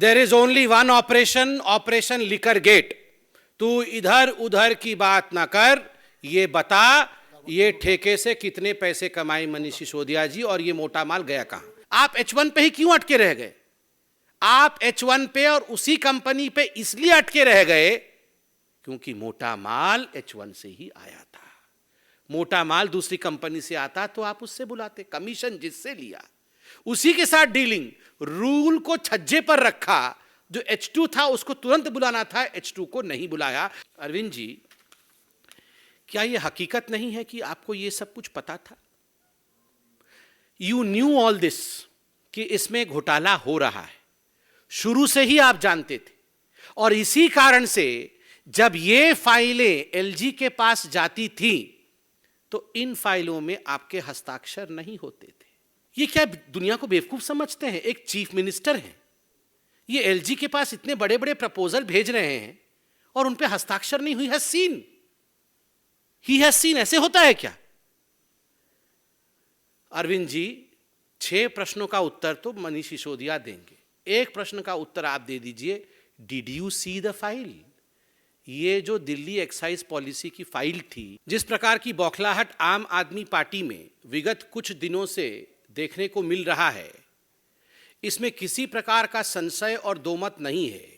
There is only one operation, operation liquor gate. तू इधर उधर की बात ना कर, ये बता ये ठेके से कितने पैसे कमाए मनीष सिसोदिया जी और ये मोटा माल गया कहां? आप H1 पे ही क्यों अटके रह गए? आप H1 पे और उसी कंपनी पे इसलिए अटके रह गए क्योंकि मोटा माल H1 से ही आया था। मोटा माल दूसरी कंपनी से आता तो आप उससे बुलाते, कमीशन जिससे लिया उसी के साथ डीलिंग। रूल को छज्जे पर रखा, जो H2 था उसको तुरंत बुलाना था, H2 को नहीं बुलाया। अरविंद जी, क्या यह हकीकत नहीं है कि आपको यह सब कुछ पता था? यू न्यू ऑल दिस, कि इसमें घोटाला हो रहा है, शुरू से ही आप जानते थे। और इसी कारण से जब ये फाइलें एलजी के पास जाती थी तो इन फाइलों में आपके हस्ताक्षर नहीं होते थे। ये क्या दुनिया को बेवकूफ समझते हैं? एक चीफ मिनिस्टर हैं, ये एलजी के पास इतने बड़े बड़े प्रपोजल भेज रहे हैं और उन पे हस्ताक्षर नहीं हुई। Has seen, he has seen, ऐसे होता है क्या? अरविंद जी, 6 प्रश्नों का उत्तर तो मनीष सिसोदिया देंगे, एक प्रश्न का उत्तर आप दे दीजिए। Did you see the file? ये जो दिल्ली एक्साइज पॉलिसी की फाइल थी, जिस प्रकार की बौखलाहट आम आदमी पार्टी में विगत कुछ दिनों से देखने को मिल रहा है, इसमें किसी प्रकार का संशय और दोमत नहीं है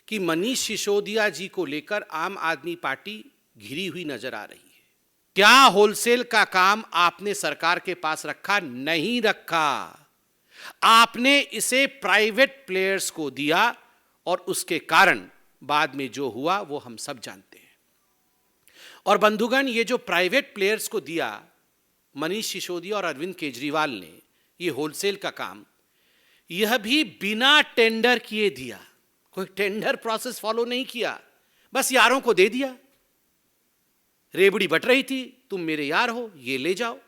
कि मनीष सिसोदिया जी को लेकर आम आदमी पार्टी घिरी हुई नजर आ रही है। क्या होलसेल का काम आपने सरकार के पास रखा? नहीं रखा। आपने इसे प्राइवेट प्लेयर्स को दिया और उसके कारण बाद में जो हुआ वो हम सब जानते हैं। और बंधुगण, ये जो प्राइवेट प्लेयर्स को दिया मनीष सिसोदिया और अरविंद केजरीवाल ने, ये होलसेल का काम, यह भी बिना टेंडर किए दिया। कोई टेंडर प्रोसेस फॉलो नहीं किया, बस यारों को दे दिया। रेबड़ी बट रही थी, तुम मेरे यार हो, ये ले जाओ।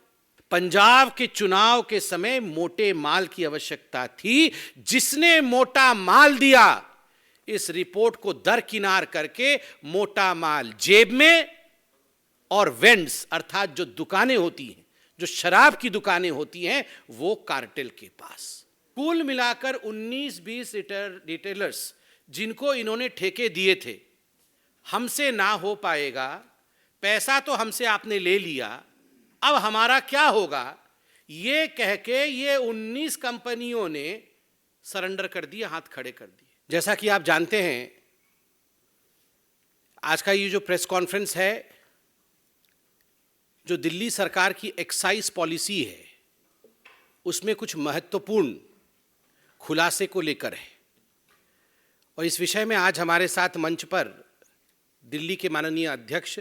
पंजाब के चुनाव के समय मोटे माल की आवश्यकता थी, जिसने मोटा माल दिया, इस रिपोर्ट को दरकिनार करके मोटा माल जेब में और वेंड्स अर्थात जो दुकानें होती हैं, जो शराब की दुकानें होती हैं, वो कार्टेल के पास। कुल मिलाकर 19-20 रिटेलर्स जिनको इन्होंने ठेके दिए थे, हमसे ना हो पाएगा, पैसा तो हमसे आपने ले लिया, अब हमारा क्या होगा, ये कह के ये 19 कंपनियों ने सरेंडर कर दिए, हाथ खड़े कर दिए। जैसा कि आप जानते हैं, आज का ये जो प्रेस कॉन्फ्रेंस है, जो दिल्ली सरकार की एक्साइज पॉलिसी है, उसमें कुछ महत्वपूर्ण खुलासे को लेकर है। और इस विषय में आज हमारे साथ मंच पर दिल्ली के माननीय अध्यक्ष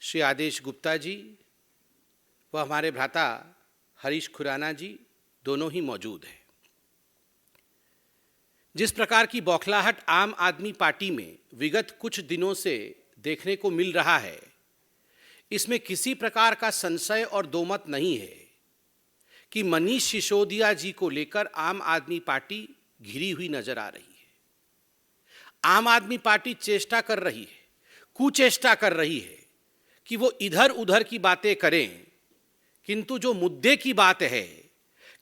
श्री आदेश गुप्ता जी व हमारे भ्राता हरीश खुराना जी दोनों ही मौजूद हैं। जिस प्रकार की बौखलाहट आम आदमी पार्टी में विगत कुछ दिनों से देखने को मिल रहा है, इसमें किसी प्रकार का संशय और दोमत नहीं है कि मनीष सिसोदिया जी को लेकर आम आदमी पार्टी घिरी हुई नजर आ रही है। आम आदमी पार्टी चेष्टा कर रही है, कुचेष्टा कर रही है कि वो इधर उधर की बातें करें, किंतु जो मुद्दे की बात है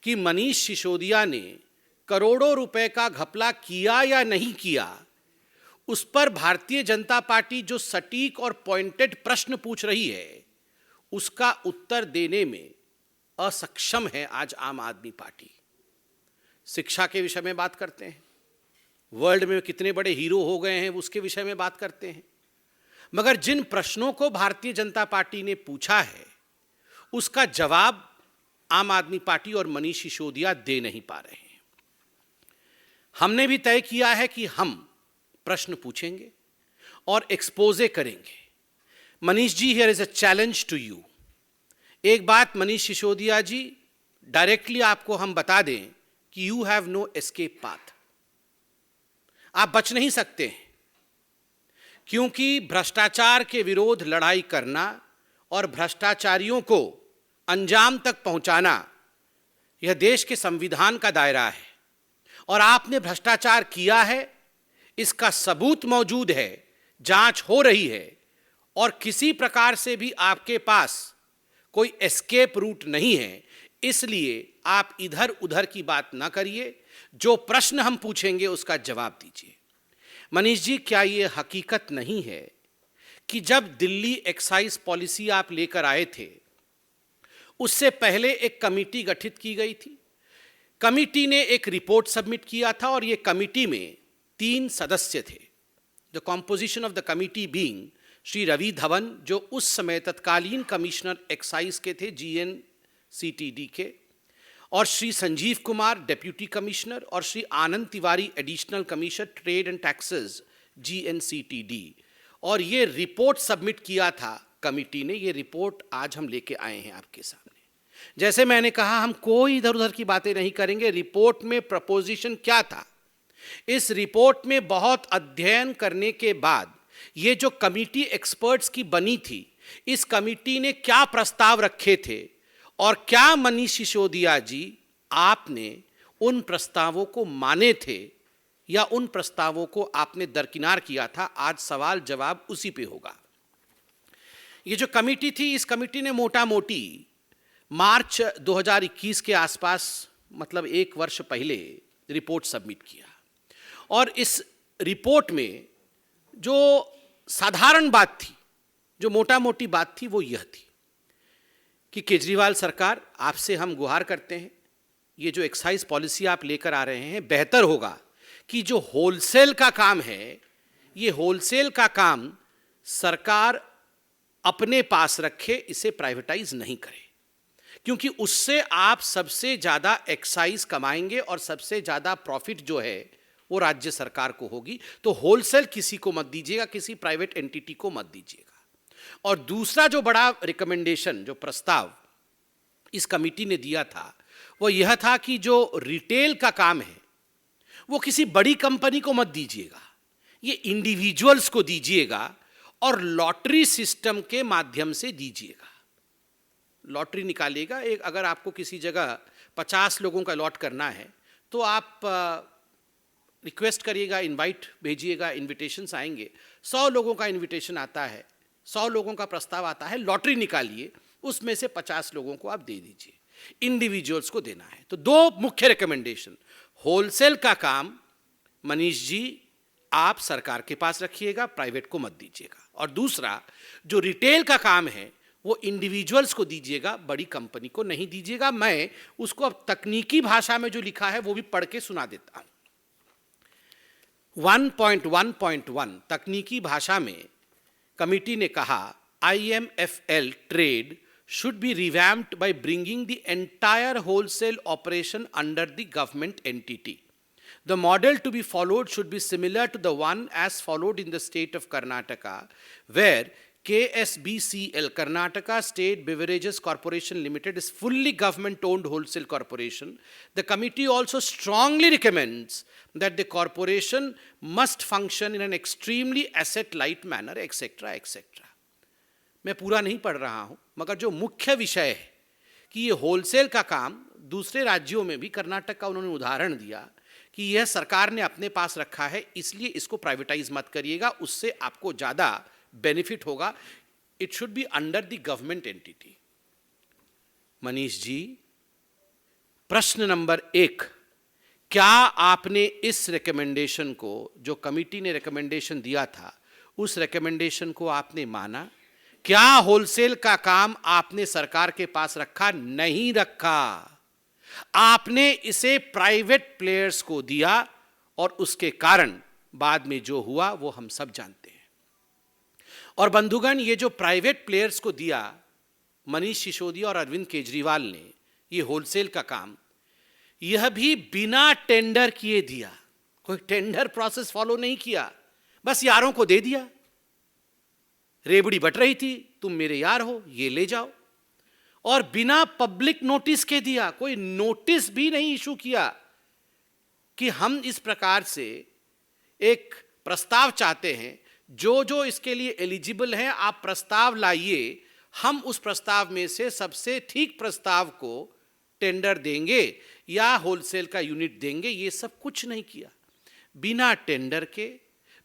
कि मनीष सिसोदिया ने करोड़ों रुपए का घपला किया या नहीं किया, उस पर भारतीय जनता पार्टी जो सटीक और पॉइंटेड प्रश्न पूछ रही है, उसका उत्तर देने में असक्षम है आज आम आदमी पार्टी। शिक्षा के विषय में बात करते हैं, वर्ल्ड में कितने बड़े हीरो हो गए हैं उसके विषय में बात करते हैं, मगर जिन प्रश्नों को भारतीय जनता पार्टी ने पूछा है उसका जवाब आम आदमी पार्टी और मनीष सिसोदिया दे नहीं पा रहे हैं। हमने भी तय किया है कि हम प्रश्न पूछेंगे और एक्सपोजे करेंगे। Manish ji, here is a challenge to you. एक बात मनीष सिसोदिया जी, डायरेक्टली आपको हम बता दें कि you have no escape path. आप बच नहीं सकते हैं, क्योंकि भ्रष्टाचार के विरोध लड़ाई करना और भ्रष्टाचारियों को अंजाम तक पहुंचाना, यह देश के संविधान का दायरा है। और आपने भ्रष्टाचार किया है, इसका सबूत मौजूद है, जांच हो रही है, और किसी प्रकार से भी आपके पास कोई एस्केप रूट नहीं है। इसलिए आप इधर उधर की बात ना करिए, जो प्रश्न हम पूछेंगे उसका जवाब दीजिए। मनीष जी, क्या यह हकीकत नहीं है कि जब दिल्ली एक्साइज पॉलिसी आप लेकर आए थे, उससे पहले एक कमेटी गठित की गई थी? कमेटी ने एक रिपोर्ट सबमिट किया था और यह कमेटी में 3 सदस्य थे। The composition of the committee being Shri Ravi Dhawan, जो उस समय तत्कालीन कमिश्नर एक्साइज के थे GNCTD के, और श्री संजीव कुमार डेप्यूटी कमिश्नर, और Shri Anand Tiwari additional commissioner trade and taxes GNCTD। और ये रिपोर्ट सबमिट किया था कमिटी ने। ये रिपोर्ट आज हम लेके आए हैं आपके सामने। जैसे मैंने कहा, हम कोई इधर उधर की बातें नहीं करेंगे। रिपोर्ट में प्रपोजिशन क्या था, इस रिपोर्ट में बहुत अध्ययन करने के बाद ये जो कमिटी एक्सपर्ट्स की बनी थी, इस कमिटी ने क्या प्रस्ताव रखे थे और क्या मनीष सिसोदिया जी आपने उन प्रस्तावों को माने थे या उन प्रस्तावों को आपने दरकिनार किया था? आज सवाल जवाब उसी पे होगा। ये जो कमिटी थी, इस कमिटी ने मोटा मोटी मार्च 2021 के आसपास, मतलब 1 वर्ष पहले रिपोर्ट सबमिट किया। और इस रिपोर्ट में जो साधारण बात थी, जो मोटा मोटी बात थी, वो यह थी कि केजरीवाल सरकार, आपसे हम गुहार करते हैं, ये जो एक्साइज पॉलिसी आप लेकर आ रहे हैं, बेहतर होगा कि जो होलसेल का काम है, ये होलसेल का काम सरकार अपने पास रखे, इसे प्राइवेटाइज नहीं करे, क्योंकि उससे आप सबसे ज़्यादा एक्साइज कमाएंगे और सबसे ज़्यादा प्रॉफिट जो है वो राज्य सरकार को होगी। तो होलसेल किसी को मत दीजिएगा, किसी प्राइवेट एंटिटी को मत दीजिएगा। और दूसरा जो बड़ा रिकमेंडेशन, जो प्रस्ताव इस कमिटी ने दिया था, वो यह था कि जो रिटेल का काम है वो किसी बड़ी कंपनी को मत दीजिएगा, ये इंडिविजुअल्स को दीजिएगा और लॉटरी सिस्टम के माध्यम से दीजिएगा। लॉटरी निकालिएगा। एक, अगर आपको किसी जगह 50 लोगों का अलॉट करना है तो आप रिक्वेस्ट करिएगा, इनवाइट भेजिएगा, इनविटेशंस आएंगे। 100 लोगों का इनविटेशन आता है, 100 लोगों का प्रस्ताव आता है, लॉटरी निकालिए, उसमें से 50 लोगों को आप दे दीजिए, इंडिविजुअल्स को देना है। तो 2 मुख्य रिकमेंडेशन, होलसेल का काम मनीष जी आप सरकार के पास रखिएगा, प्राइवेट को मत दीजिएगा। और दूसरा, जो रिटेल का काम है वो इंडिविजुअल्स को दीजिएगा, बड़ी कंपनी को नहीं दीजिएगा। मैं उसको अब तकनीकी भाषा में जो लिखा है वो भी पढ़ के सुना देता हूं। 1.1.1 तकनीकी भाषा में कमिटी ने कहा, IMFL trade should be revamped by bringing the entire wholesale operation under the government entity. The model to be followed should be similar to the one as followed in the state of Karnataka, where KSBCL, Karnataka State Beverages Corporation Limited, is fully government-owned wholesale corporation. The committee also strongly recommends that the corporation must function in an extremely asset-light manner, etc., etc. मैं पूरा नहीं पढ़ रहा हूं, मगर जो मुख्य विषय है कि ये होलसेल का काम दूसरे राज्यों में भी, कर्नाटक का उन्होंने उदाहरण दिया कि यह सरकार ने अपने पास रखा है, इसलिए इसको प्राइवेटाइज मत करिएगा, उससे आपको ज़्यादा बेनिफिट होगा। It should be under the government entity. Manish ji, प्रश्न नंबर 1, क्या आपने इस रिकमेंडेशन को, जो कमिटी ने रिकमेंडेशन दिया था, उस रिकमेंडेशन को आपने माना? क्या होलसेल का काम आपने सरकार के पास रखा? नहीं रखा। आपने इसे प्राइवेट प्लेयर्स को दिया और उसके कारण बाद में जो हुआ वो हम सब जानते हैं। और बंधुगण, ये जो प्राइवेट प्लेयर्स को दिया मनीष सिसोदिया और अरविंद केजरीवाल ने, ये होलसेल का काम, यह भी बिना टेंडर किए दिया। कोई टेंडर प्रोसेस फॉलो नहीं किया, बस यारों को दे दिया। रेबड़ी बट रही थी, तुम मेरे यार हो, ये ले जाओ, और बिना पब्लिक नोटिस के दिया। कोई नोटिस भी नहीं इशू किया कि हम इस प्रकार से एक प्रस्ताव चाहते हैं, जो जो इसके लिए एलिजिबल हैं आप प्रस्ताव लाइए, हम उस प्रस्ताव में से सबसे ठीक प्रस्ताव को टेंडर देंगे या होलसेल का यूनिट देंगे। ये सब कुछ नहीं किया। बिना टेंडर के,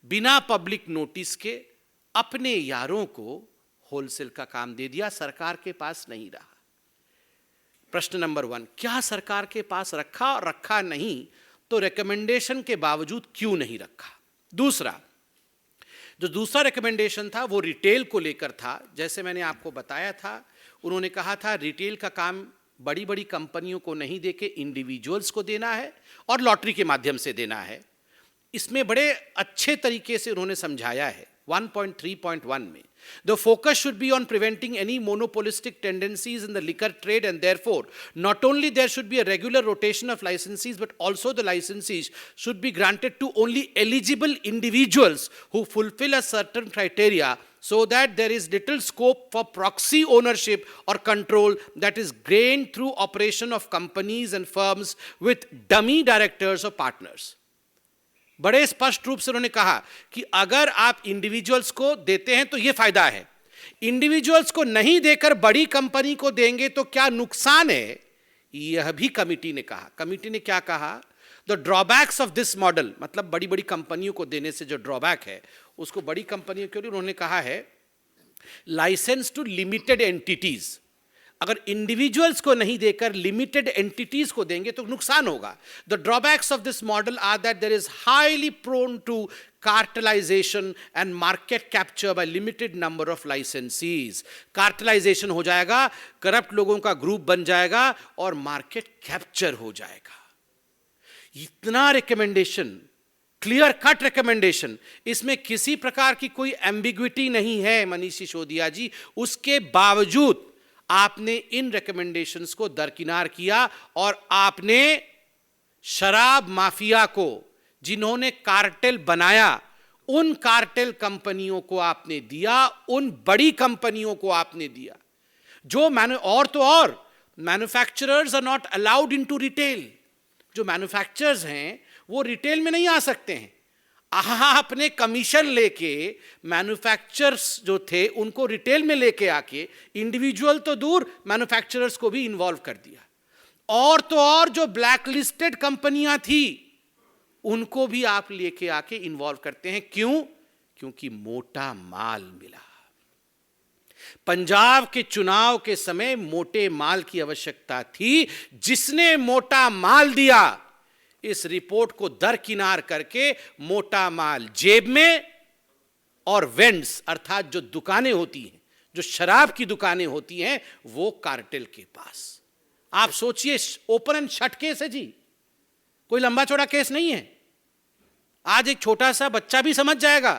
बिना पब्लिक नोटिस के अपने यारों को होलसेल का काम दे दिया, सरकार के पास नहीं रहा। प्रश्न नंबर 1, क्या सरकार के पास रखा और रखा नहीं तो रिकमेंडेशन के बावजूद क्यों नहीं रखा? दूसरा, जो दूसरा रिकमेंडेशन था वो रिटेल को लेकर था। जैसे मैंने आपको बताया था, उन्होंने कहा था रिटेल का काम बड़ी बड़ी कंपनियों को नहीं देके इंडिविजुअल्स को देना है और लॉटरी के माध्यम से देना है। इसमें बड़े अच्छे तरीके से उन्होंने समझाया है 1.3.1 में, the focus should be on preventing any monopolistic tendencies in the liquor trade, and therefore not only there should be a regular rotation of licensees, but also the licensees should be granted to only eligible individuals who fulfill a certain criteria, so that there is little scope for proxy ownership or control that is gained through operation of companies and firms with dummy directors or partners. बड़े स्पष्ट रूप से उन्होंने कहा कि अगर आप individuals को देते हैं तो यह फायदा है, इंडिविजुअल्स को नहीं देकर बड़ी कंपनी को देंगे तो क्या नुकसान है, यह भी कमिटी ने कहा। कमिटी ने क्या कहा? The drawbacks of this model, मतलब बड़ी बड़ी कंपनियों को देने से जो ड्रॉबैक है उसको बड़ी कंपनियों के लिए उन्होंने कहा है लाइसेंस टू लिमिटेड एंटिटीज। अगर इंडिविजुअल्स को नहीं देकर लिमिटेड एंटिटीज को देंगे तो नुकसान होगा। The drawbacks of this model are that there is highly prone to cartelisation and market capture by limited number of licensees. Cartelisation हो जाएगा, करप्ट लोगों का ग्रुप बन जाएगा और मार्केट कैप्चर हो जाएगा। इतना रिकमेंडेशन, क्लियर कट रिकमेंडेशन, इसमें किसी प्रकार की कोई एम्बिग्विटी नहीं है मनीष सिसोदिया जी। उसके बावजूद आपने इन रिकमेंडेशंस को दरकिनार किया और आपने शराब माफिया को, जिन्होंने कार्टेल बनाया, उन कार्टेल कंपनियों को आपने दिया, उन बड़ी कंपनियों को आपने दिया जो manufacturers are not allowed into retail. जो मैन्युफैक्चरर्स हैं वो रिटेल में नहीं आ सकते हैं। आपने कमीशन लेके मैन्युफैक्चरर्स जो थे उनको रिटेल में लेके आके, इंडिविजुअल तो दूर, मैन्युफैक्चरर्स को भी इन्वॉल्व कर दिया। और तो और जो ब्लैक लिस्टेड कंपनियां थी उनको भी आप लेके आके इन्वॉल्व करते हैं। क्यों? क्योंकि मोटा माल मिला। पंजाब के चुनाव के समय मोटे माल की आवश्यकता थी। जिसने मोटा माल दिया, इस रिपोर्ट को दरकिनार करके मोटा माल जेब में और वेंड्स, अर्थात जो दुकानें होती हैं, जो शराब की दुकानें होती हैं, वो कार्टेल के पास। आप सोचिए, ओपन एंड शट केस है जी, कोई लंबा चौड़ा केस नहीं है। आज एक छोटा सा बच्चा भी समझ जाएगा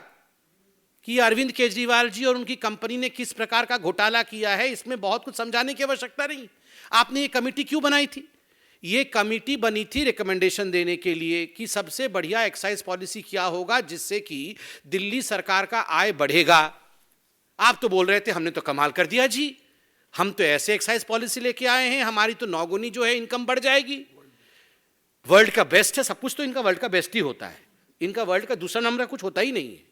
कि अरविंद केजरीवाल जी और उनकी कंपनी ने किस प्रकार का घोटाला किया है। इसमें बहुत कुछ समझाने की आवश्यकता नहीं। आपने ये कमेटी क्यों बनाई थी? ये कमेटी बनी थी रिकमेंडेशन देने के लिए कि सबसे बढ़िया एक्साइज पॉलिसी क्या होगा जिससे कि दिल्ली सरकार का आय बढ़ेगा। आप तो बोल रहे थे हमने तो कमाल कर दिया जी, हम तो ऐसे एक्साइज पॉलिसी लेके आए हैं, हमारी तो 9 गुनी जो है इनकम बढ़ जाएगी। वर्ल्ड का बेस्ट है सब कुछ, तो इनका वर्ल्ड का बेस्ट ही होता है, इनका वर्ल्ड का दूसरा नंबर कुछ होता ही नहीं है,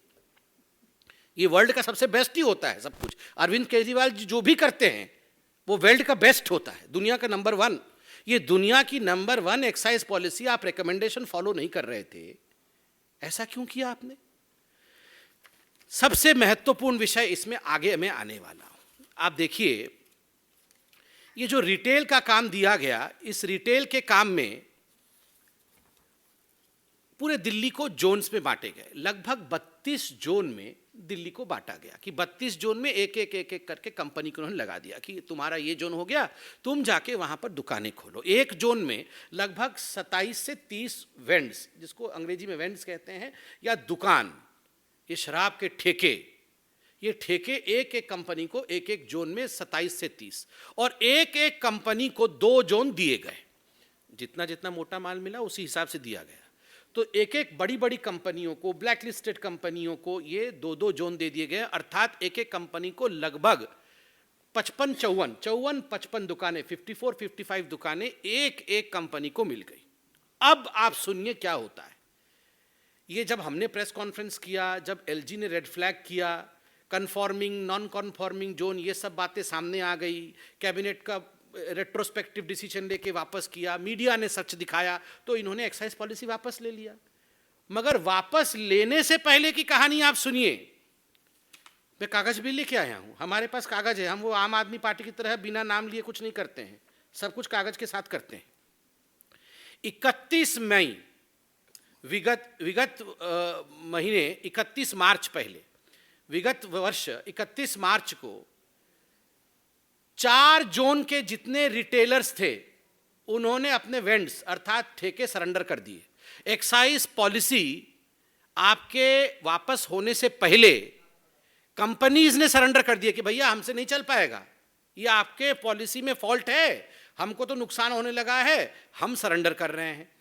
ये वर्ल्ड का सबसे बेस्ट ही होता है सब कुछ। अरविंद केजरीवाल जी जो भी करते हैं वो वर्ल्ड का बेस्ट होता है, दुनिया का नंबर 1। ये दुनिया की नंबर 1 एक्साइज पॉलिसी आप रिकमेंडेशन फॉलो नहीं कर रहे थे, ऐसा क्यों किया आपने? सबसे महत्वपूर्ण विषय इसमें आगे मैं आने वाला हूं। आप देखिए, ये जो रिटेल का काम दिया गया, इस रिटेल के काम में पूरे दिल्ली को जोन्स में बांटे गए। लगभग 32 जोन में दिल्ली को बांटा गया कि 32 जोन में एक एक करके कंपनी को उन्होंने लगा दिया कि तुम्हारा ये जोन हो गया, तुम जाके वहां पर दुकानें खोलो। एक जोन में लगभग 27 से 30 वेंड्स, जिसको अंग्रेजी में वेंड्स कहते हैं, या दुकान, ये शराब के ठेके, ये ठेके एक एक कंपनी को एक एक जोन में 27 से 30, और एक एक कंपनी को 2 जोन दिए गए। जितना जितना मोटा माल मिला उसी हिसाब से दिया गया। तो एक एक बड़ी बड़ी कंपनियों को, ब्लैक लिस्टेड कंपनियों को ये 2-2 जोन दे दिए गए, अर्थात एक एक कंपनी को लगभग 55 दुकानें, 54-55 दुकानें एक एक कंपनी को मिल गई। अब आप सुनिए क्या होता है। ये जब हमने प्रेस कॉन्फ्रेंस किया, जब एलजी ने रेड फ्लैग किया, कन्फॉर्मिंग नॉन कन्फॉर्मिंग जोन, ये सब बातें सामने आ गई, कैबिनेट का रेट्रोस्पेक्टिव डिसीजन लेके वापस किया, मीडिया ने सच दिखाया, तो इन्होंने एक्साइज पॉलिसी वापस ले लिया। मगर वापस लेने से पहले की कहानी आप सुनिए। मैं कागज भी लेके आया हूं, हमारे पास कागज है, हम वो आम आदमी पार्टी की तरह बिना नाम लिए कुछ नहीं करते हैं, सब कुछ कागज के साथ करते हैं। 31 मई विगत विगत महीने 31 मार्च पहले, विगत वर्ष 31 मार्च को 4 जोन के जितने रिटेलर्स थे उन्होंने अपने वेंड्स अर्थात ठेके सरेंडर कर दिए। एक्साइज पॉलिसी आपके वापस होने से पहले कंपनीज ने सरेंडर कर दिया कि भैया हमसे नहीं चल पाएगा, ये आपके पॉलिसी में फॉल्ट है, हमको तो नुकसान होने लगा है, हम सरेंडर कर रहे हैं।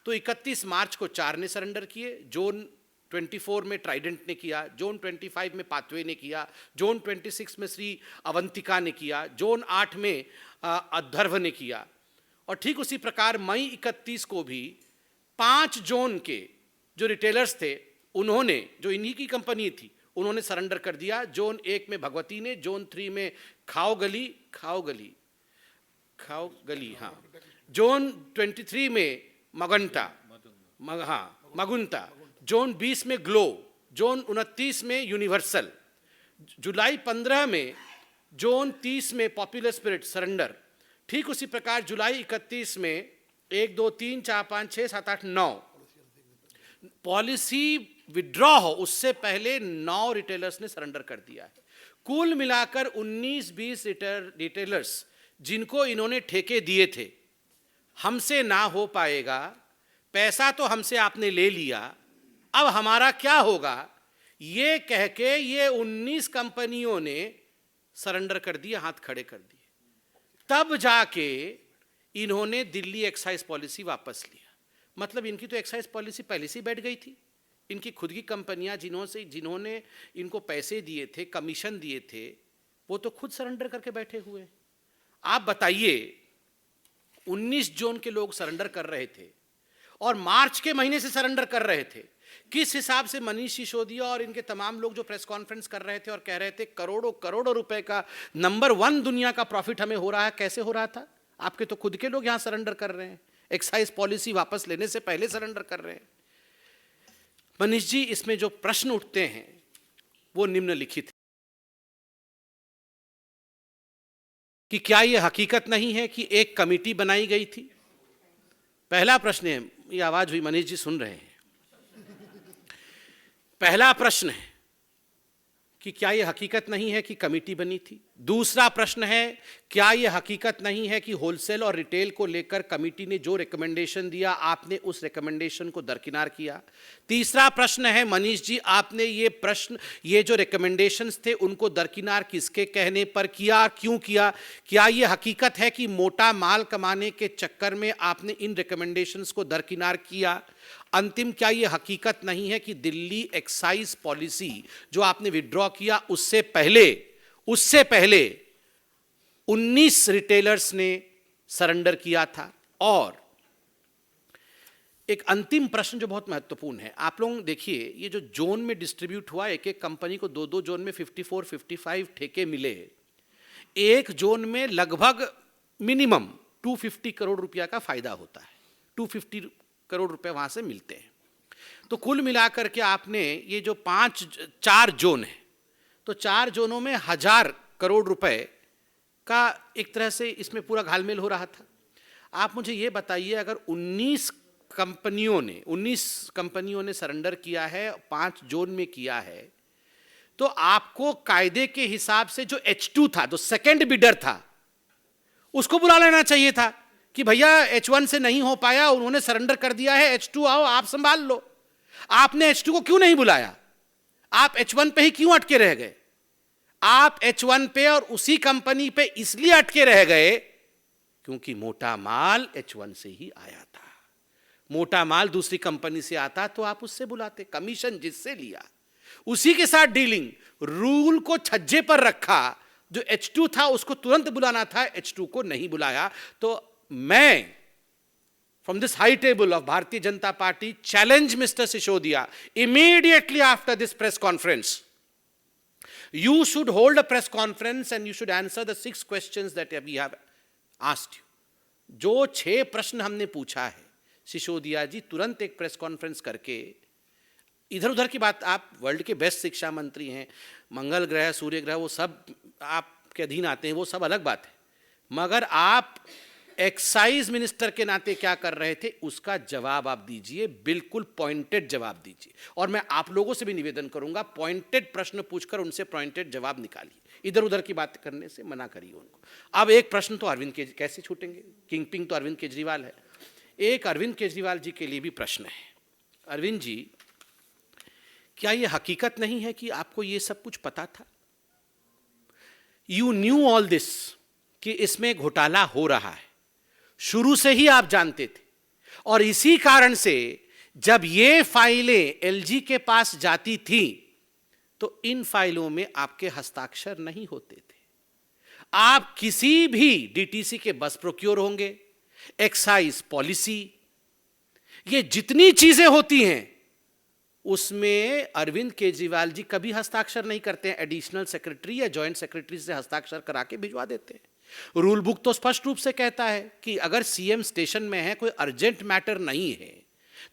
तो 31 मार्च को 4 ने सरेंडर किए। जोन 24 में ट्राइडेंट ने किया, जोन 25 में पाथवे ने किया, जोन 26 में श्री अवंतिका ने किया, जोन 8 में अध्वर्व ने किया। और ठीक उसी प्रकार मई 31 को भी 5 जोन के जो रिटेलर्स थे उन्होंने, जो इन्हीं की कंपनी थी, उन्होंने सरेंडर कर दिया। जोन 1 में भगवती ने, जोन 3 में खाओगली, हाँ, जोन 23 में मगुंता, जोन 20 में ग्लो, जोन 29 में यूनिवर्सल, जुलाई 15 में जोन 30 में पॉपुलर स्पिरिट सरेंडर। ठीक उसी प्रकार जुलाई 31 में 1 2 3 4 5 6 7 8 9 पॉलिसी विड्रॉ हो उससे पहले 9 रिटेलर्स ने सरेंडर कर दिया है। कुल मिलाकर 19-20 रिटेलर्स जिनको इन्होंने ठेके दिए थे, हमसे ना हो पाएगा, पैसा तो हमसे आपने ले लिया, अब हमारा क्या होगा, ये कह के ये 19 कंपनियों ने सरेंडर कर दिए, हाथ खड़े कर दिए। तब जाके इन्होंने दिल्ली एक्साइज पॉलिसी वापस लिया। मतलब इनकी तो एक्साइज पॉलिसी पहले से बैठ गई थी। इनकी खुद की कंपनियां जिन्होंने इनको पैसे दिए थे, कमीशन दिए थे, वो तो खुद सरेंडर करके बैठे हुए। आप बताइए, 19 जोन के लोग सरेंडर कर रहे थे और मार्च के महीने से सरेंडर कर रहे थे। किस हिसाब से मनीष सिसोदिया और इनके तमाम लोग जो प्रेस कॉन्फ्रेंस कर रहे थे और कह रहे थे करोड़ों करोड़ों रुपए का नंबर 1 दुनिया का प्रॉफिट हमें हो रहा है, कैसे हो रहा था? आपके तो खुद के लोग यहां सरेंडर कर रहे हैं, एक्साइज पॉलिसी वापस लेने से पहले सरेंडर कर रहे हैं। मनीष जी, इसमें जो प्रश्न उठते हैं वो निम्नलिखित है कि क्या यह हकीकत नहीं है कि एक कमेटी बनाई गई थी? पहला प्रश्न है, ये आवाज हुई, मनीष जी सुन रहे हैं। पहला प्रश्न है कि क्या यह हकीकत नहीं है कि कमेटी बनी थी? दूसरा प्रश्न है, क्या यह हकीकत नहीं है कि होलसेल और रिटेल को लेकर कमेटी ने जो रिकमेंडेशन दिया, आपने उस रिकमेंडेशन को दरकिनार किया? तीसरा प्रश्न है, मनीष जी, आपने ये जो रिकमेंडेशंस थे उनको दरकिनार किसके कहने पर किया, क्यों किया? क्या यह हकीकत है कि मोटा माल कमाने के चक्कर में आपने इन रिकमेंडेशंस को दरकिनार किया? अंतिम, क्या यह हकीकत नहीं है कि दिल्ली एक्साइज पॉलिसी जो आपने विड्रॉ किया उससे पहले 19 रिटेलर्स ने सरेंडर किया था? और एक अंतिम प्रश्न जो बहुत महत्वपूर्ण है, आप लोग देखिए, ये जो जोन में डिस्ट्रीब्यूट हुआ, एक एक कंपनी को 2-2 जोन में 54-55 ठेके मिले। एक जोन में लगभग मिनिमम 250 करोड़ रुपया का फायदा होता है, 250 करोड़ रुपए वहां से मिलते हैं। तो कुल मिलाकर के आपने ये जो 4 जोन है, तो 4 जोनों में 1000 करोड़ रुपए का एक तरह से इसमें पूरा घालमेल हो रहा था। आप मुझे ये बताइए, अगर 19 कंपनियों ने सरेंडर किया है, 5 जोन में किया है, तो आपको कायदे के हिसाब से जो H2 था, जो सेकंड बिडर था, उसको बुला लेना चाहिए था कि भैया H1 से नहीं हो पाया, उन्होंने सरेंडर कर दिया है, H2 आओ, आप संभाल लो। आपने H2 को क्यों नहीं बुलाया? आप H1 पे ही क्यों अटके रह गए? आप H1 पे और उसी कंपनी पे इसलिए अटके रह गए क्योंकि मोटा माल H1 से ही आया था। मोटा माल दूसरी कंपनी से आता तो आप उससे बुलाते, कमीशन जिससे लिया उसी के साथ डीलिंग। रूल को छज्जे पर रखा, जो H2 था उसको तुरंत बुलाना था, H2 को नहीं बुलाया। तो मैं from this high table of Bharatiya Janata Party challenge Mr. Sisodiya immediately after this press conference. You should hold a press conference and you should answer the 6 questions that we have asked you. जो 6 प्रश्न हमने पूछा है, सिसोदिया जी तुरंत एक press conference करके, इधर उधर की बात, आप वर्ल्ड के बेस्ट शिक्षा मंत्री हैं, मंगल ग्रह, सूर्य ग्रह, वो सब आपके अधीन आते हैं, वो सब अलग बात है, मगर आप एक्साइज मिनिस्टर के नाते क्या कर रहे थे उसका जवाब आप दीजिए, बिल्कुल पॉइंटेड जवाब दीजिए। और मैं आप लोगों से भी निवेदन करूंगा, पॉइंटेड प्रश्न पूछकर उनसे पॉइंटेड जवाब निकालिए, इधर उधर की बात करने से मना करिए उनको। अब एक प्रश्न तो अरविंद केजरीवाल कैसे छूटेंगे, किंगपिन तो अरविंद केजरीवाल है। एक अरविंद केजरीवाल जी के लिए भी प्रश्न है। अरविंद जी, क्या यह हकीकत नहीं है कि आपको यह सब कुछ पता था? यू न्यू ऑल दिस, कि इसमें घोटाला हो रहा है, शुरू से ही आप जानते थे। और इसी कारण से जब ये फाइलें एलजी के पास जाती थी तो इन फाइलों में आपके हस्ताक्षर नहीं होते थे। आप किसी भी डीटीसी के बस प्रोक्योर होंगे, एक्साइज पॉलिसी, ये जितनी चीजें होती हैं उसमें अरविंद केजरीवाल जी कभी हस्ताक्षर नहीं करते हैं। एडिशनल सेक्रेटरी या जॉइंट सेक्रेटरी से हस्ताक्षर करा के भिजवा देते हैं। रूल बुक तो स्पष्ट रूप से कहता है कि अगर सीएम स्टेशन में है, कोई अर्जेंट मैटर नहीं है,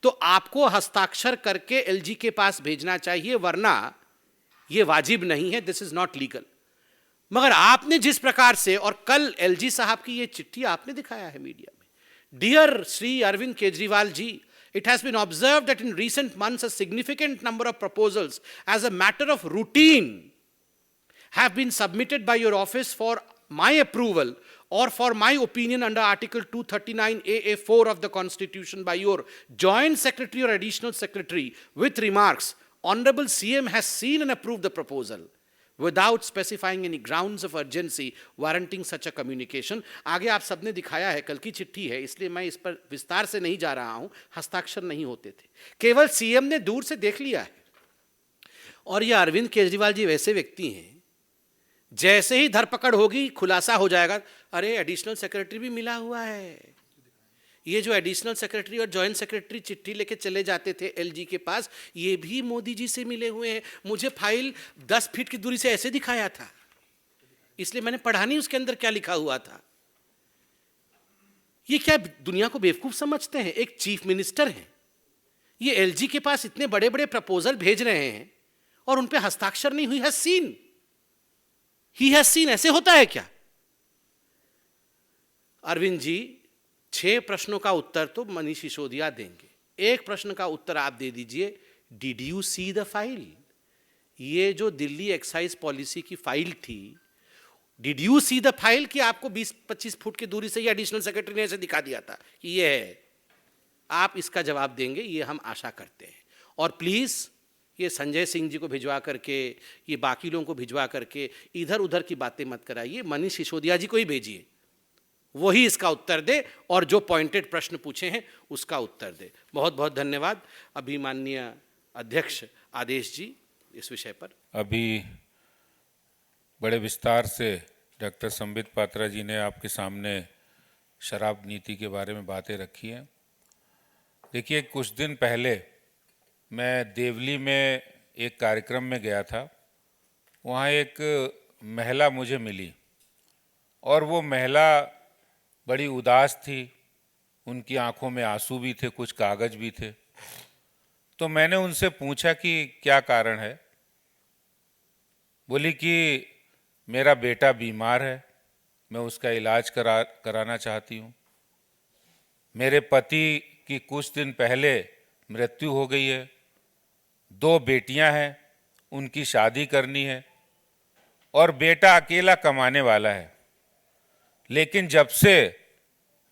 तो आपको हस्ताक्षर करके एलजी के पास भेजना चाहिए, वरना यह वाजिब नहीं है, दिस इज नॉट लीगल। मगर आपने जिस प्रकार से, और कल एलजी साहब की यह चिट्ठी आपने दिखाया है मीडिया में, dear Shri Arvind Kejriwal ji, it has been observed that in recent months a significant number of proposals as a matter of routine have been submitted by your office for my approval or for my opinion under Article 239AA(4) of the Constitution by your Joint Secretary or Additional Secretary with remarks, Honorable CM has seen and approved the proposal without specifying any grounds of urgency warranting such a communication। आगे आप सबने दिखाया है, कल की चिट्ठी है, इसलिए मैं इस पर विस्तार से नहीं जा रहा हूं। हस्ताक्षर नहीं होते थे, केवल सीएम ने दूर से देख लिया है। और ये अरविंद केजरीवाल जी वैसे व्यक्ति हैं, जैसे ही धरपकड़ होगी खुलासा हो जाएगा, अरे एडिशनल सेक्रेटरी भी मिला हुआ है। ये जो एडिशनल सेक्रेटरी और जॉइंट सेक्रेटरी चिट्ठी लेके चले जाते थे एलजी के पास, ये भी मोदी जी से मिले हुए हैं। मुझे फाइल 10 फीट की दूरी से ऐसे दिखाया था, इसलिए मैंने पढ़ा नहीं उसके अंदर क्या लिखा हुआ था। ये क्या दुनिया को बेवकूफ समझते हैं? एक चीफ मिनिस्टर हैं, ये एलजी के पास इतने बड़े बड़े प्रपोजल भेज रहे हैं और उन पे हस्ताक्षर नहीं हुई। ही हैज सीन, ऐसे होता है क्या? अरविंद जी, 6 प्रश्नों का उत्तर तो मनीष सिसोदिया देंगे, एक प्रश्न का उत्तर आप दे दीजिए, did you see the file? ये जो दिल्ली एक्साइज पॉलिसी की फाइल थी, did you see the file कि आपको 20-25 फुट की दूरी से ये एडिशनल सेक्रेटरी ने ऐसे दिखा दिया था कि ये है? आप इसका जवाब देंगे, ये हम आशा करते हैं। और प्लीज ये संजय सिंह जी को भिजवा करके, ये बाकी लोगों को भिजवा करके इधर उधर की बातें मत कराइए, मनीष सिसोदिया जी को ही भेजिए, वही इसका उत्तर दे और जो पॉइंटेड प्रश्न पूछे हैं उसका उत्तर दे। बहुत बहुत धन्यवाद। अभी माननीय अध्यक्ष आदेश जी इस विषय पर। अभी बड़े विस्तार से डॉक्टर संबित पात्रा जी ने आपके सामने शराब नीति के बारे में बातें रखी हैं। देखिए, कुछ दिन पहले मैं देवली में एक कार्यक्रम में गया था, वहाँ एक महिला मुझे मिली और वो महिला बड़ी उदास थी, उनकी आंखों में आंसू भी थे, कुछ कागज भी थे। तो मैंने उनसे पूछा कि क्या कारण है। बोली कि मेरा बेटा बीमार है, मैं उसका इलाज कराना चाहती हूँ। मेरे पति की कुछ दिन पहले मृत्यु हो गई है, 2 बेटियां हैं, उनकी शादी करनी है और बेटा अकेला कमाने वाला है। लेकिन जब से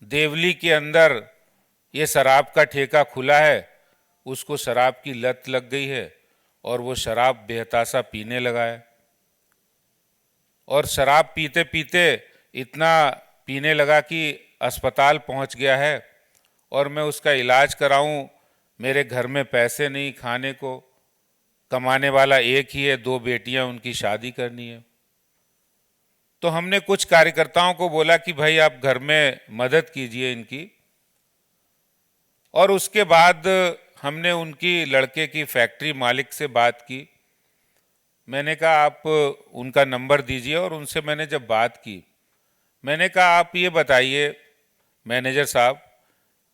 देवली के अंदर ये शराब का ठेका खुला है, उसको शराब की लत लग गई है और वो शराब बेहताशा पीने लगा है। और शराब पीते पीते इतना पीने लगा कि अस्पताल पहुंच गया है और मैं उसका इलाज कराऊं, मेरे घर में पैसे नहीं, खाने को कमाने वाला एक ही है, 2 बेटियां, उनकी शादी करनी है। तो हमने कुछ कार्यकर्ताओं को बोला कि भाई आप घर में मदद कीजिए इनकी। और उसके बाद हमने उनकी लड़के की फैक्ट्री मालिक से बात की। मैंने कहा आप उनका नंबर दीजिए, और उनसे मैंने जब बात की, मैंने कहा आप ये बताइए मैनेजर साहब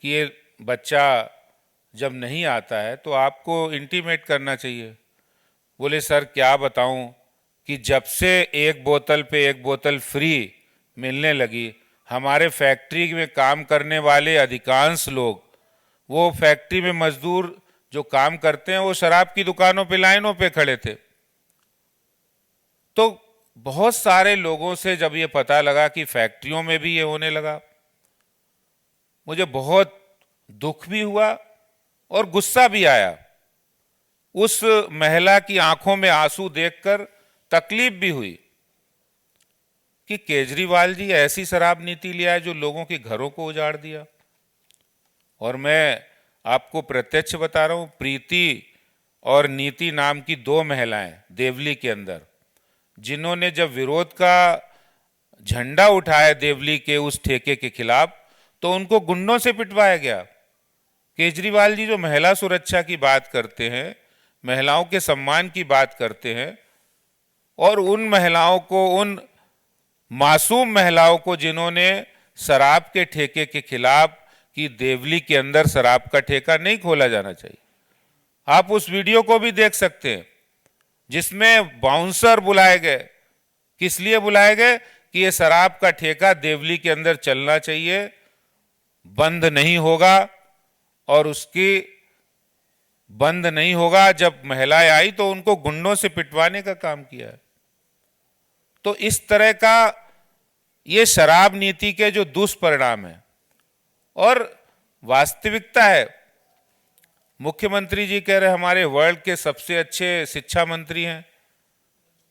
कि ये बच्चा जब नहीं आता है तो आपको इंटीमेट करना चाहिए। बोले सर क्या बताऊं कि जब से एक बोतल पे एक बोतल फ्री मिलने लगी, हमारे फैक्ट्री में काम करने वाले अधिकांश लोग, वो फैक्ट्री में मजदूर जो काम करते हैं, वो शराब की दुकानों पे लाइनों पे खड़े थे। तो बहुत सारे लोगों से जब ये पता लगा कि फैक्ट्रियों में भी ये होने लगा, मुझे बहुत दुख भी हुआ और गुस्सा भी आया। उस महिला की आंखों में आंसू देखकर तकलीफ भी हुई कि केजरीवाल जी ऐसी शराब नीति ले आए जो लोगों के घरों को उजाड़ दिया। और मैं आपको प्रत्यक्ष बता रहा हूं, प्रीति और नीति नाम की 2 महिलाएं देवली के अंदर, जिन्होंने जब विरोध का झंडा उठाया देवली के उस ठेके के खिलाफ, तो उनको गुंडों से पिटवाया गया। केजरीवाल जी जो महिला सुरक्षा की बात करते हैं, महिलाओं के सम्मान की बात करते हैं, और उन महिलाओं को, उन मासूम महिलाओं को जिन्होंने शराब के ठेके के खिलाफ कि देवली के अंदर शराब का ठेका नहीं खोला जाना चाहिए। आप उस वीडियो को भी देख सकते हैं जिसमें बाउंसर बुलाए गए। किस लिए बुलाए गए? कि ये शराब का ठेका देवली के अंदर चलना चाहिए, बंद नहीं होगा। और उसकी बंद नहीं होगा। जब महिलाएं आई तो उनको गुंडों से पिटवाने का काम किया है। तो इस तरह का ये शराब नीति के जो दुष्परिणाम है और वास्तविकता है। मुख्यमंत्री जी कह रहे हमारे वर्ल्ड के सबसे अच्छे शिक्षा मंत्री हैं,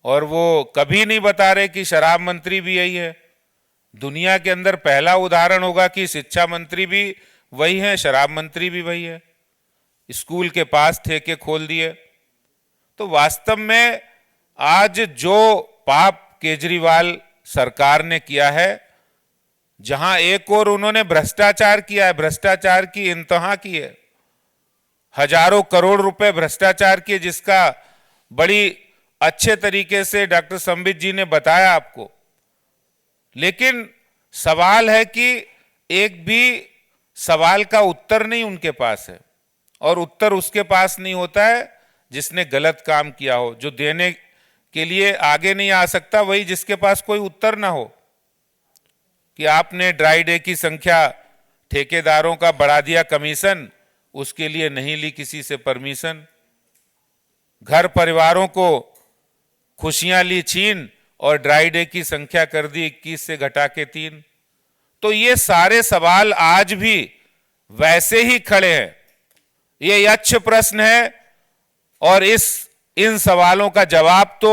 और वो कभी नहीं बता रहे कि शराब मंत्री भी यही है। दुनिया के अंदर पहला उदाहरण होगा कि शिक्षा मंत्री भी वही है, शराब मंत्री भी वही है। स्कूल के पास ठेके खोल दिए। तो वास्तव में आज जो पाप केजरीवाल सरकार ने किया है, जहां एक और उन्होंने भ्रष्टाचार किया है, भ्रष्टाचार की इंतहा की है, हजारों करोड़ रुपए भ्रष्टाचार किए, जिसका बड़ी अच्छे तरीके से डॉक्टर संबित जी ने बताया आपको। लेकिन सवाल है कि एक भी सवाल का उत्तर नहीं उनके पास है, और उत्तर उसके पास नहीं होता है जिसने गलत काम किया हो। जो देने के लिए आगे नहीं आ सकता वही जिसके पास कोई उत्तर ना हो। कि आपने ड्राई डे की संख्या, ठेकेदारों का बढ़ा दिया कमीशन, उसके लिए नहीं ली किसी से परमिशन। घर परिवारों को खुशियां ली छीन और ड्राई डे की संख्या कर दी 21 से घटा के 3। तो ये सारे सवाल आज भी वैसे ही खड़े हैं। ये यक्ष प्रश्न है, और इन सवालों का जवाब तो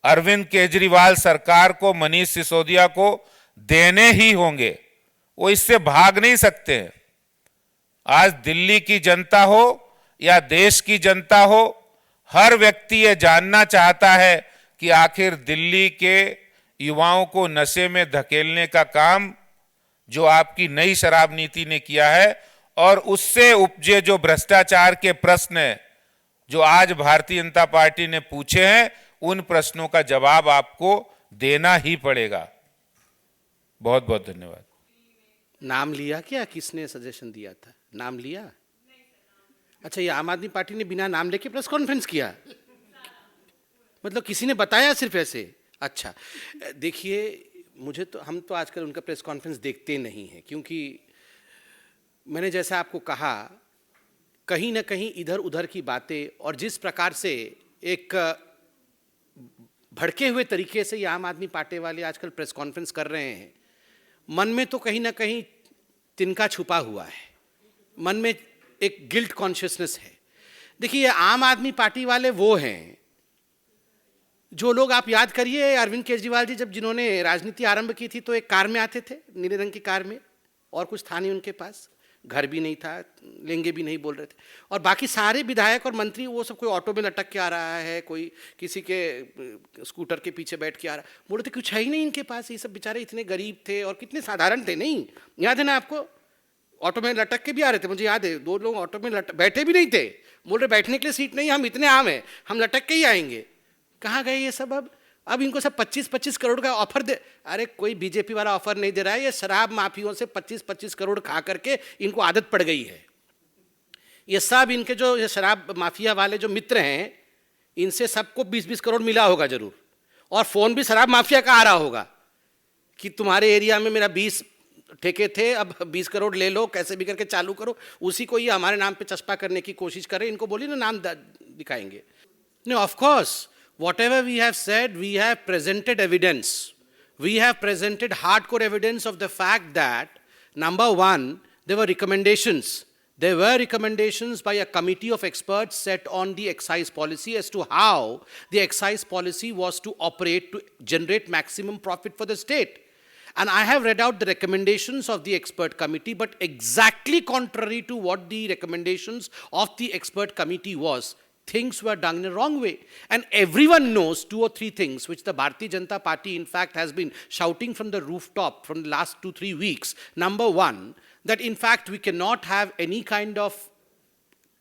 अरविंद केजरीवाल सरकार को, मनीष सिसोदिया को देने ही होंगे। वो इससे भाग नहीं सकते हैं। आज दिल्ली की जनता हो या देश की जनता हो, हर व्यक्ति ये जानना चाहता है कि आखिर दिल्ली के युवाओं को नशे में धकेलने का काम जो आपकी नई शराब नीति ने किया है, और उससे उपजे जो भ्रष्टाचार के प्रश्न है जो आज भारतीय जनता पार्टी ने पूछे हैं, उन प्रश्नों का जवाब आपको देना ही पड़ेगा। बहुत बहुत धन्यवाद। नाम लिया क्या? किसने सजेशन दिया था? नाम लिया? अच्छा, ये आम आदमी पार्टी ने बिना नाम लेके प्रेस कॉन्फ्रेंस किया? मतलब किसी ने बताया सिर्फ ऐसे? अच्छा, देखिए, मुझे तो, हम तो आजकल उनका प्रेस कॉन्फ्रेंस देखते नहीं हैं, क्योंकि मैंने जैसा आपको कहा, कहीं ना कहीं इधर उधर की बातें, और जिस प्रकार से एक भड़के हुए तरीके से ये आम आदमी पार्टी वाले आजकल प्रेस कॉन्फ्रेंस कर रहे हैं, मन में तो कहीं ना कहीं तिनका छुपा हुआ है। मन में एक गिल्ट कॉन्शियसनेस है। देखिए, आम आदमी पार्टी वाले वो हैं जो लोग, आप याद करिए अरविंद केजरीवाल जी जब, जिन्होंने राजनीति आरंभ की थी, तो एक कार में आते थे, नीले रंग की कार में, और कुछ था नहीं उनके पास, घर भी नहीं था, लेंगे भी नहीं बोल रहे थे। और बाकी सारे विधायक और मंत्री, वो सब कोई ऑटो में लटक के आ रहा है, कोई किसी के स्कूटर के पीछे बैठ के आ रहा है। बोलते कुछ है ही नहीं इनके पास, ये सब बेचारे इतने गरीब थे और कितने साधारण थे। नहीं याद है ना आपको? ऑटो में लटक के भी आ रहे थे, मुझे याद है। 2 लोग ऑटो में बैठे भी नहीं थे, बोल रहे बैठने के लिए सीट नहीं, हम इतने आम हैं, हम लटक के ही आएंगे। कहाँ गए ये सब? अब इनको सब 25-25 करोड़ का ऑफर दे। अरे कोई बीजेपी वाला ऑफर नहीं दे रहा है, ये शराब माफियों से 25-25 करोड़ खा करके इनको आदत पड़ गई है। ये सब इनके जो ये शराब माफिया वाले जो मित्र हैं, इनसे सबको 20-20 करोड़ मिला होगा जरूर, और फोन भी शराब माफिया का आ रहा होगा कि तुम्हारे एरिया में मेरा 20 ठेके थे, अब 20 करोड़ ले लो, कैसे भी करके चालू करो, उसी को ये हमारे नाम पे चस्पा करने की कोशिश कर रहे हैं। इनको बोलिए ना, नाम दिखाएंगे। No, of course whatever we have said, we have presented evidence. We have presented hardcore evidence of the fact that, number one, there were recommendations. There were recommendations by a committee of experts set on the excise policy as to how the excise policy was to operate to generate maximum profit for the state. And I have read out the recommendations of the expert committee, but exactly contrary to what the recommendations of the expert committee was, things were done in a wrong way. And everyone knows 2 or 3 things which the Bharatiya Janata Party, in fact, has been shouting from the rooftop from the last 2-3 weeks. Number one, that in fact we cannot have any kind of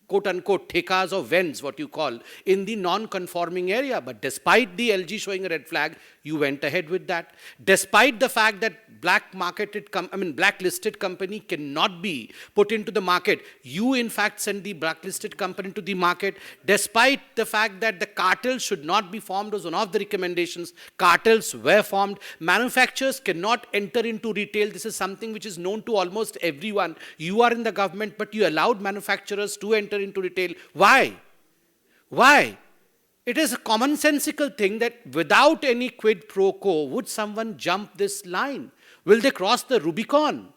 quote-unquote thekas or vends, what you call, in the non-conforming area. But despite the LG showing a red flag, you went ahead with that. Despite the fact that blacklisted company cannot be put into the market, you in fact sent the blacklisted company to the market. Despite the fact that the cartels should not be formed was one of the recommendations, cartels were formed. Manufacturers cannot enter into retail. This is something which is known to almost everyone. You are in the government, but you allowed manufacturers to enter into retail. Why? Why? It is a commonsensical thing that without any quid pro quo, would someone jump this line? Will they cross the Rubicon?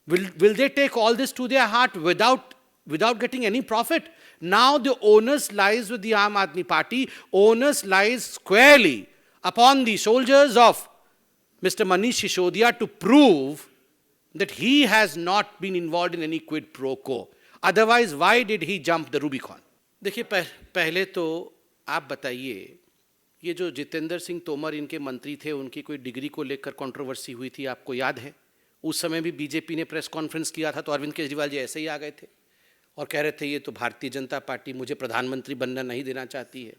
Will they take all this to their heart without getting any profit? Now the onus lies with the Aam Aadmi Party. Onus lies squarely upon the shoulders of Mr. Manish Sisodiya to prove that he has not been involved in any quid pro quo. Otherwise, why did he jump the Rubicon? देखिए, पहले तो आप बताइए, ये जो जितेंद्र सिंह तोमर इनके मंत्री थे, उनकी कोई डिग्री को लेकर कंट्रोवर्सी हुई थी, आपको याद है? उस समय भी बीजेपी ने प्रेस कॉन्फ्रेंस किया था तो अरविंद केजरीवाल जी ऐसे ही आ गए थे और कह रहे थे ये तो भारतीय जनता पार्टी मुझे प्रधानमंत्री बनना नहीं देना चाहती है,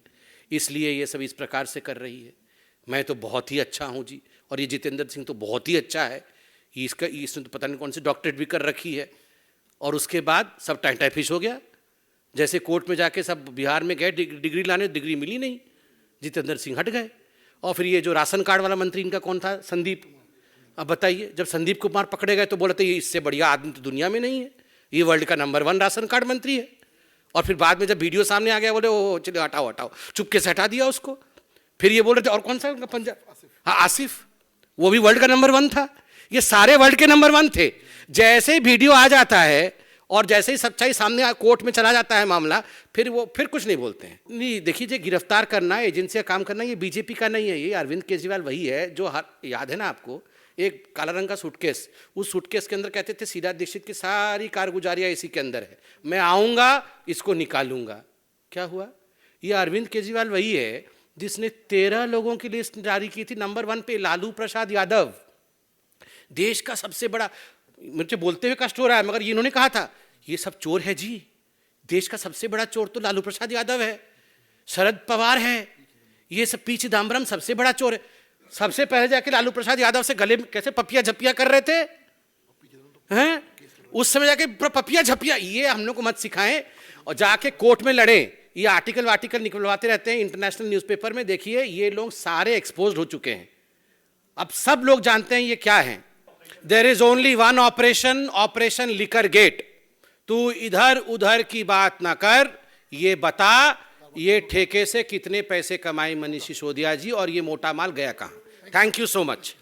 इसलिए ये सब इस प्रकार से कर रही है। मैं तो बहुत ही अच्छा हूँ जी, और ये जितेंद्र सिंह तो बहुत ही अच्छा है, इसने तो पता नहीं कौन सी डॉक्टरेट भी कर रखी है। और उसके बाद सब टाइफिश हो गया। जैसे कोर्ट में जाके सब बिहार में गए डिग्री लाने, डिग्री मिली नहीं, जितेंद्र सिंह हट गए। और फिर ये जो राशन कार्ड वाला मंत्री इनका कौन था, संदीप, अब बताइए, जब संदीप कुमार पकड़े गए तो बोले थे ये इससे बढ़िया आदमी तो दुनिया में नहीं है, ये वर्ल्ड का नंबर 1 राशन कार्ड मंत्री है। और फिर बाद में जब वीडियो सामने आ गया बोले ओ चलो हटाओ, चुपके से हटा दिया उसको। फिर ये बोल रहे थे और कौन सा उनका पंजाब, हाँ आसिफ, वो भी वर्ल्ड का नंबर 1 था। ये सारे वर्ल्ड के नंबर 1 थे। जैसे ही वीडियो आ जाता है और जैसे ही सच्चाई सामने कोर्ट में चला जाता है मामला, फिर कुछ नहीं बोलते हैं। नहीं, देखिए, जो गिरफ्तार करना, एजेंसियां काम करना, ये बीजेपी का नहीं है, ये अरविंद केजरीवाल वही है जो याद है ना आपको, एक काला रंग का सूटकेस, उस सूटकेस के अंदर कहते थे शीला दीक्षित की सारी कारगुजारियां इसी के अंदर है, मैं आऊँगा इसको निकालूंगा। क्या हुआ? ये अरविंद केजरीवाल वही है जिसने 13 लोगों की लिस्ट जारी की थी। नंबर 1 पे लालू प्रसाद यादव, देश का सबसे बड़ा, मुझे बोलते हुए कष्ट हो रहा है मगर ये इन्होंने कहा था ये सब चोर है जी, देश का सबसे बड़ा चोर तो लालू प्रसाद यादव है, शरद पवार है, ये सब पी चिदम्बरम सबसे बड़ा चोर है। सबसे पहले जाके लालू प्रसाद यादव से गले में कैसे पपिया झपिया कर रहे थे हैं, उस समय जाके पपिया झपिया, ये हम लोग को मत सिखाएं और जाके कोर्ट में लड़े। ये आर्टिकल निकलवाते रहते हैं इंटरनेशनल न्यूज़पेपर में, देखिए ये लोग सारे एक्सपोज हो चुके हैं, अब सब लोग जानते हैं ये क्या है। There is only one operation, operation liquor gate. तू इधर उधर की बात ना कर, ये बता ये ठेके से कितने पैसे कमाए मनीष सिसोदिया जी और ये मोटा माल गया कहाँ। Thank you so much.